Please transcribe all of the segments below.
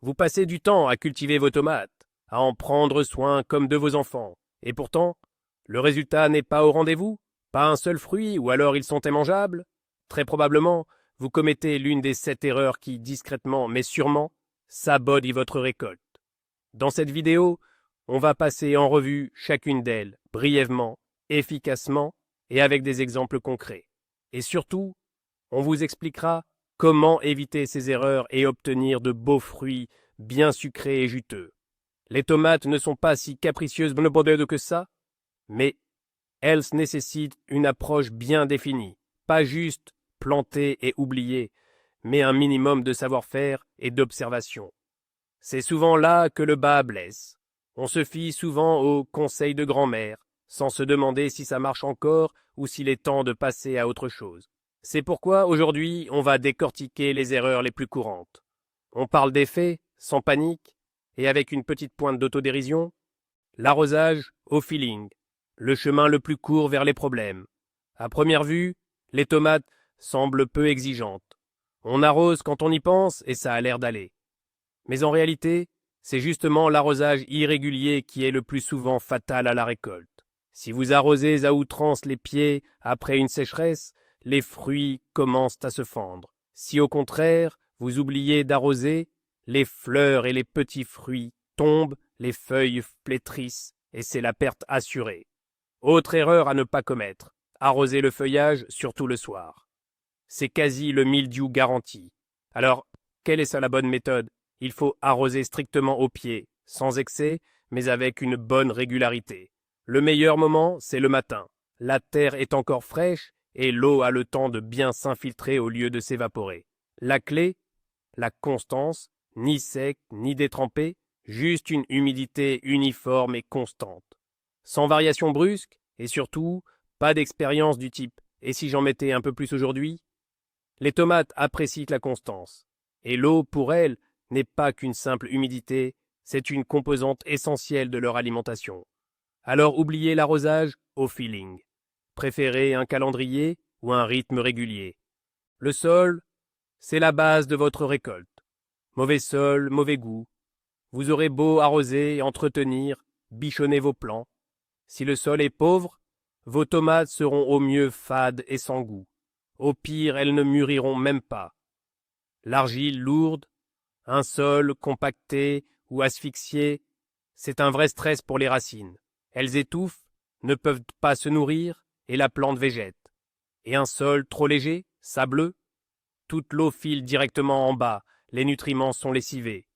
Vous passez du temps à cultiver vos tomates, à en prendre soin comme de vos enfants. Et pourtant, le résultat n'est pas au rendez-vous? Pas un seul fruit, ou alors ils sont immangeables? Très probablement, vous commettez l'une des 7 erreurs qui, discrètement mais sûrement, sabotent votre récolte. Dans cette vidéo, on va passer en revue chacune d'elles, brièvement, efficacement et avec des exemples concrets. Et surtout, on vous expliquera comment éviter ces erreurs et obtenir de beaux fruits bien sucrés et juteux. Les tomates ne sont pas si capricieuses que ça, mais elles nécessitent une approche bien définie, pas juste planter et oublier, mais un minimum de savoir-faire et d'observation. C'est souvent là que le bât blesse. On se fie souvent aux conseils de grand-mère, sans se demander si ça marche encore ou s'il est temps de passer à autre chose. C'est pourquoi aujourd'hui on va décortiquer les erreurs les plus courantes. On parle des faits, sans panique, et avec une petite pointe d'autodérision. L'arrosage au feeling, le chemin le plus court vers les problèmes. À première vue, les tomates semblent peu exigeantes. On arrose quand on y pense et ça a l'air d'aller. Mais en réalité, c'est justement l'arrosage irrégulier qui est le plus souvent fatal à la récolte. Si vous arrosez à outrance les pieds après une sécheresse, les fruits commencent à se fendre. Si au contraire, vous oubliez d'arroser, les fleurs et les petits fruits tombent, les feuilles flétrissent et c'est la perte assurée. Autre erreur à ne pas commettre, arroser le feuillage, surtout le soir. C'est quasi le mildiou garanti. Alors, quelle est ça la bonne méthode? Il faut arroser strictement au pied, sans excès, mais avec une bonne régularité. Le meilleur moment, c'est le matin. La terre est encore fraîche et l'eau a le temps de bien s'infiltrer au lieu de s'évaporer. La clé, la constance, ni sec, ni détrempé, juste une humidité uniforme et constante. Sans variation brusque, et surtout, pas d'expérience du type « et si j'en mettais un peu plus aujourd'hui ?» Les tomates apprécient la constance. Et l'eau, pour elles, n'est pas qu'une simple humidité, c'est une composante essentielle de leur alimentation. Alors oubliez l'arrosage au feeling. Préférez un calendrier ou un rythme régulier. Le sol, c'est la base de votre récolte. Mauvais sol, mauvais goût. Vous aurez beau arroser, entretenir, bichonner vos plants. Si le sol est pauvre, vos tomates seront au mieux fades et sans goût. Au pire, elles ne mûriront même pas. L'argile lourde, un sol compacté ou asphyxié, c'est un vrai stress pour les racines. Elles étouffent, ne peuvent pas se nourrir et la plante végète. Et un sol trop léger, sableux, toute l'eau file directement en bas, les nutriments sont lessivés.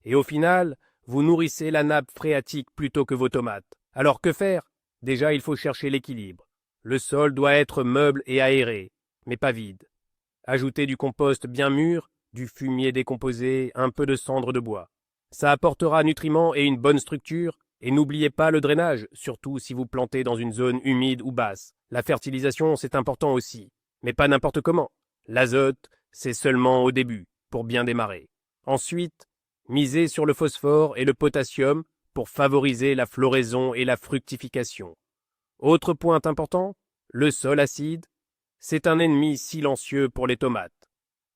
Et au final, vous nourrissez la nappe phréatique plutôt que vos tomates. Alors que faire? Déjà, il faut chercher l'équilibre. Le sol doit être meuble et aéré, mais pas vide. Ajoutez du compost bien mûr, du fumier décomposé, un peu de cendre de bois. Ça apportera nutriments et une bonne structure, et n'oubliez pas le drainage, surtout si vous plantez dans une zone humide ou basse. La fertilisation, c'est important aussi, mais pas n'importe comment. L'azote, c'est seulement au début, pour bien démarrer. Ensuite, misez sur le phosphore et le potassium pour favoriser la floraison et la fructification. Autre point important, le sol acide, c'est un ennemi silencieux pour les tomates.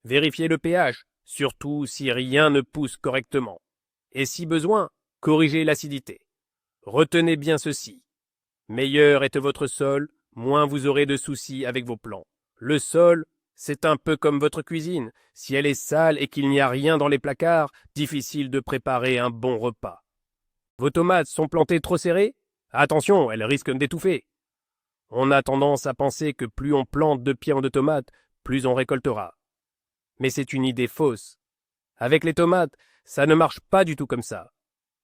Vérifiez le pH, surtout si rien ne pousse correctement. Et si besoin, corrigez l'acidité. Retenez bien ceci. Meilleur est votre sol, moins vous aurez de soucis avec vos plants. Le sol, c'est un peu comme votre cuisine. Si elle est sale et qu'il n'y a rien dans les placards, difficile de préparer un bon repas. Vos tomates sont plantées trop serrées? Attention, elles risquent d'étouffer. On a tendance à penser que plus on plante de pieds de tomates, plus on récoltera. Mais c'est une idée fausse. Avec les tomates, ça ne marche pas du tout comme ça.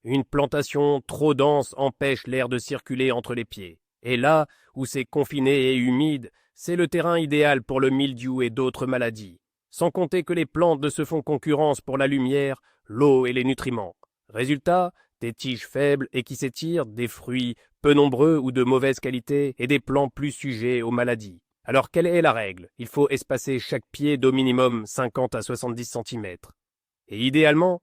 Une plantation trop dense empêche l'air de circuler entre les pieds. Et là où c'est confiné et humide, c'est le terrain idéal pour le mildiou et d'autres maladies. Sans compter que les plantes ne se font concurrence pour la lumière, l'eau et les nutriments. Résultat, des tiges faibles et qui s'étirent, des fruits peu nombreux ou de mauvaise qualité et des plants plus sujets aux maladies. Alors quelle est la règle? Il faut espacer chaque pied d'au minimum 50 à 70 cm. Et idéalement,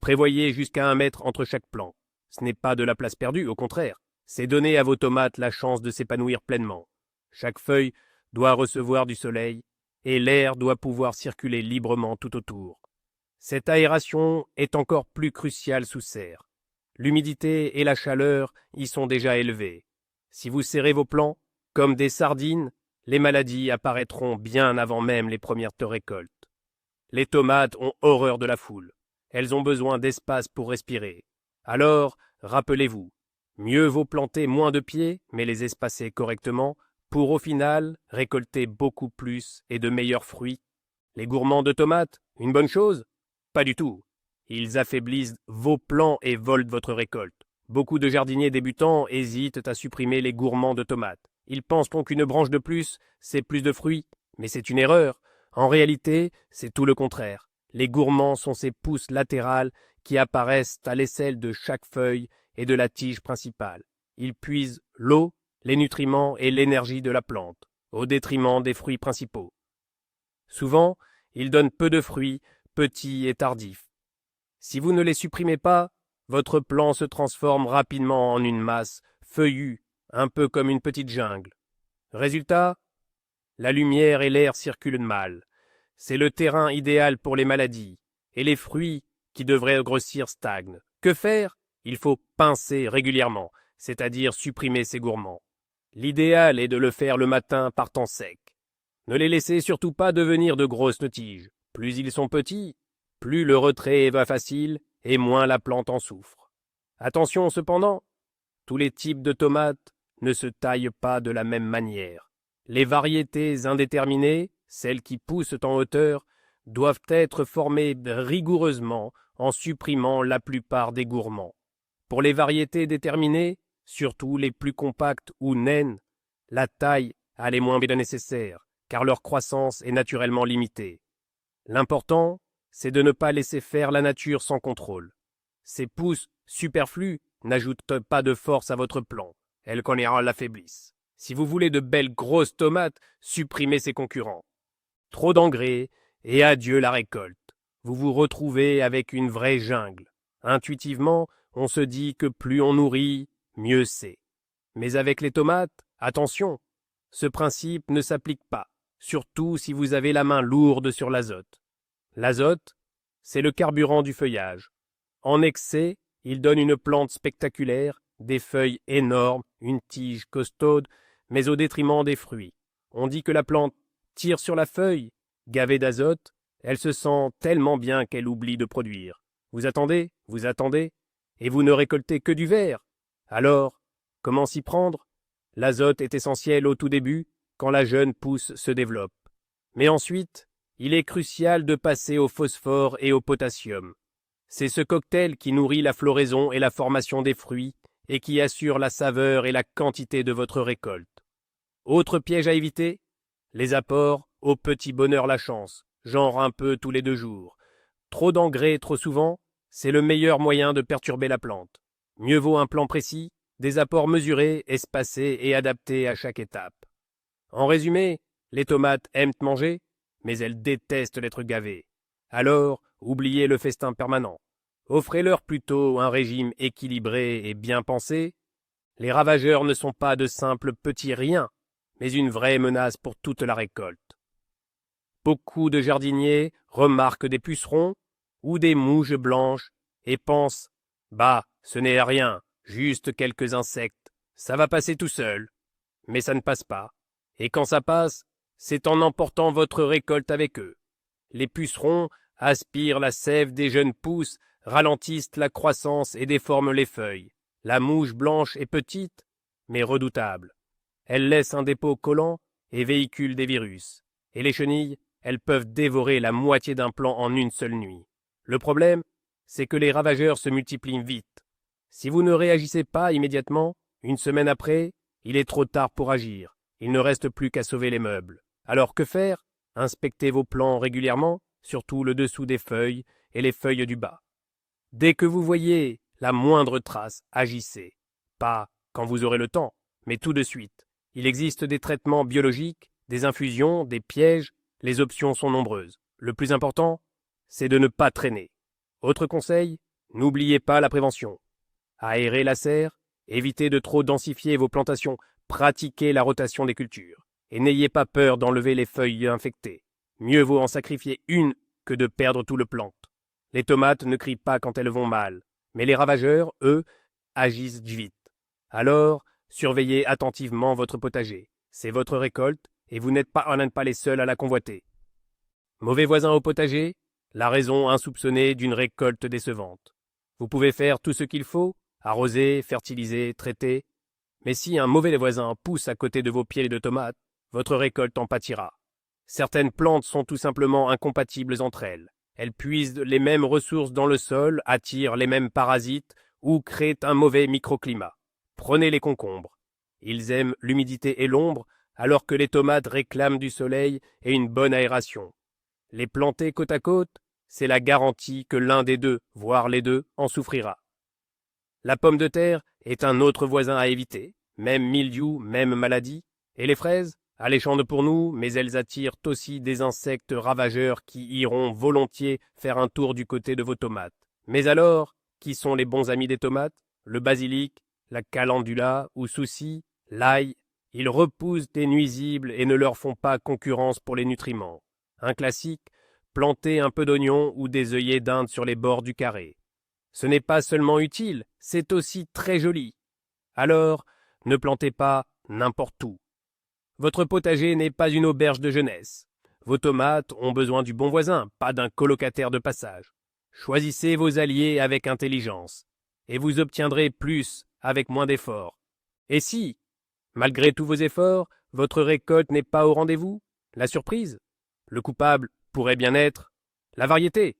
prévoyez jusqu'à 1 mètre entre chaque plant. Ce n'est pas de la place perdue, au contraire. C'est donner à vos tomates la chance de s'épanouir pleinement. Chaque feuille doit recevoir du soleil et l'air doit pouvoir circuler librement tout autour. Cette aération est encore plus cruciale sous serre. L'humidité et la chaleur y sont déjà élevées. Si vous serrez vos plants, comme des sardines, les maladies apparaîtront bien avant même les premières récoltes. Les tomates ont horreur de la foule. Elles ont besoin d'espace pour respirer. Alors, rappelez-vous, mieux vaut planter moins de pieds, mais les espacer correctement, pour au final récolter beaucoup plus et de meilleurs fruits. Les gourmands de tomates, une bonne chose? Pas du tout. Ils affaiblissent vos plants et volent votre récolte. Beaucoup de jardiniers débutants hésitent à supprimer les gourmands de tomates. Ils pensent qu'une branche de plus, c'est plus de fruits. Mais c'est une erreur. En réalité, c'est tout le contraire. Les gourmands sont ces pousses latérales qui apparaissent à l'aisselle de chaque feuille et de la tige principale. Ils puisent l'eau, les nutriments et l'énergie de la plante, au détriment des fruits principaux. Souvent, ils donnent peu de fruits, petits et tardifs. Si vous ne les supprimez pas, votre plant se transforme rapidement en une masse feuillue, un peu comme une petite jungle. Résultat, la lumière et l'air circulent mal. C'est le terrain idéal pour les maladies, et les fruits qui devraient grossir stagnent. Que faire? Il faut pincer régulièrement, c'est-à-dire supprimer ces gourmands. L'idéal est de le faire le matin par temps sec. Ne les laissez surtout pas devenir de grosses tiges. Plus ils sont petits, plus le retrait va facile et moins la plante en souffre. Attention cependant, tous les types de tomates ne se taillent pas de la même manière. Les variétés indéterminées, celles qui poussent en hauteur, doivent être formées rigoureusement en supprimant la plupart des gourmands. Pour les variétés déterminées, surtout les plus compactes ou naines, la taille a les moins bien nécessaires, car leur croissance est naturellement limitée. L'important, c'est de ne pas laisser faire la nature sans contrôle. Ces pousses superflues n'ajoutent pas de force à votre plant, elles l'affaiblissent. Si vous voulez de belles grosses tomates, supprimez ces concurrents. Trop d'engrais, et adieu la récolte. Vous vous retrouvez avec une vraie jungle. Intuitivement, on se dit que plus on nourrit, mieux c'est. Mais avec les tomates, attention, ce principe ne s'applique pas, surtout si vous avez la main lourde sur l'azote. L'azote, c'est le carburant du feuillage. En excès, il donne une plante spectaculaire, des feuilles énormes, une tige costaude, mais au détriment des fruits. On dit que la plante tire sur la feuille. Gavée d'azote, elle se sent tellement bien qu'elle oublie de produire. Vous attendez, et vous ne récoltez que du vert. Alors, comment s'y prendre? L'azote est essentiel au tout début, quand la jeune pousse se développe. Mais ensuite, il est crucial de passer au phosphore et au potassium. C'est ce cocktail qui nourrit la floraison et la formation des fruits et qui assure la saveur et la quantité de votre récolte. Autre piège à éviter? Les apports au petit bonheur la chance, genre un peu tous les 2 jours. Trop d'engrais trop souvent, c'est le meilleur moyen de perturber la plante. Mieux vaut un plan précis, des apports mesurés, espacés et adaptés à chaque étape. En résumé, les tomates aiment manger, mais elles détestent l'être gavées. Alors, oubliez le festin permanent. Offrez-leur plutôt un régime équilibré et bien pensé. Les ravageurs ne sont pas de simples petits riens, mais une vraie menace pour toute la récolte. Beaucoup de jardiniers remarquent des pucerons ou des mouches blanches et pensent « Bah, ce n'est rien, juste quelques insectes, ça va passer tout seul. » Mais ça ne passe pas. Et quand ça passe, c'est en emportant votre récolte avec eux. Les pucerons aspirent la sève des jeunes pousses, ralentissent la croissance et déforment les feuilles. La mouche blanche est petite, mais redoutable. Elle laisse un dépôt collant et véhicule des virus. Et les chenilles, elles peuvent dévorer la moitié d'un plant en une seule nuit. Le problème, c'est que les ravageurs se multiplient vite. Si vous ne réagissez pas immédiatement, une semaine après, il est trop tard pour agir. Il ne reste plus qu'à sauver les meubles. Alors que faire? Inspectez vos plants régulièrement, surtout le dessous des feuilles et les feuilles du bas. Dès que vous voyez la moindre trace, agissez. Pas quand vous aurez le temps, mais tout de suite. Il existe des traitements biologiques, des infusions, des pièges, les options sont nombreuses. Le plus important, c'est de ne pas traîner. Autre conseil, n'oubliez pas la prévention. Aérez la serre, évitez de trop densifier vos plantations, pratiquez la rotation des cultures. Et n'ayez pas peur d'enlever les feuilles infectées. Mieux vaut en sacrifier une que de perdre tout le plant. Les tomates ne crient pas quand elles vont mal, mais les ravageurs, eux, agissent vite. Alors, surveillez attentivement votre potager. C'est votre récolte, et vous n'êtes pas les seuls à la convoiter. Mauvais voisin au potager, la raison insoupçonnée d'une récolte décevante. Vous pouvez faire tout ce qu'il faut, arroser, fertiliser, traiter, mais si un mauvais voisin pousse à côté de vos pieds de tomates, votre récolte en pâtira. Certaines plantes sont tout simplement incompatibles entre elles. Elles puisent les mêmes ressources dans le sol, attirent les mêmes parasites ou créent un mauvais microclimat. Prenez les concombres. Ils aiment l'humidité et l'ombre, alors que les tomates réclament du soleil et une bonne aération. Les planter côte à côte, c'est la garantie que l'un des deux, voire les deux, en souffrira. La pomme de terre est un autre voisin à éviter, même mildiou, même maladie, et les fraises, alléchantes pour nous, mais elles attirent aussi des insectes ravageurs qui iront volontiers faire un tour du côté de vos tomates. Mais alors, qui sont les bons amis des tomates? Le basilic, la calendula ou souci, l'ail, ils repoussent des nuisibles et ne leur font pas concurrence pour les nutriments. Un classique, planter un peu d'oignon ou des œillets d'Inde sur les bords du carré. Ce n'est pas seulement utile, c'est aussi très joli. Alors, ne plantez pas n'importe où. Votre potager n'est pas une auberge de jeunesse. Vos tomates ont besoin du bon voisin, pas d'un colocataire de passage. Choisissez vos alliés avec intelligence, et vous obtiendrez plus avec moins d'efforts. Et si, malgré tous vos efforts, votre récolte n'est pas au rendez-vous, la surprise, le coupable pourrait bien être la variété.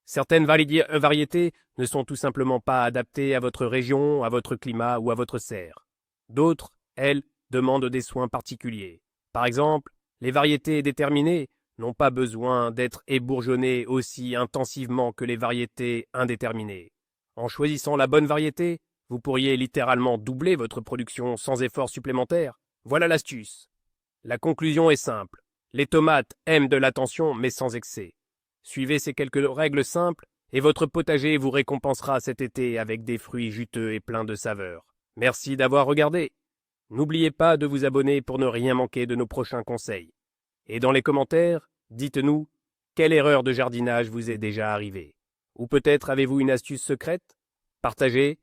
Certaines variétés ne sont tout simplement pas adaptées à votre région, à votre climat ou à votre serre. D'autres, elles, demandent des soins particuliers. Par exemple, les variétés déterminées n'ont pas besoin d'être ébourgeonnées aussi intensivement que les variétés indéterminées. En choisissant la bonne variété, vous pourriez littéralement doubler votre production sans effort supplémentaire. Voilà l'astuce. La conclusion est simple. Les tomates aiment de l'attention mais sans excès. Suivez ces quelques règles simples et votre potager vous récompensera cet été avec des fruits juteux et pleins de saveurs. Merci d'avoir regardé. N'oubliez pas de vous abonner pour ne rien manquer de nos prochains conseils. Et dans les commentaires, dites-nous quelle erreur de jardinage vous est déjà arrivée. Ou peut-être avez-vous une astuce secrète? Partagez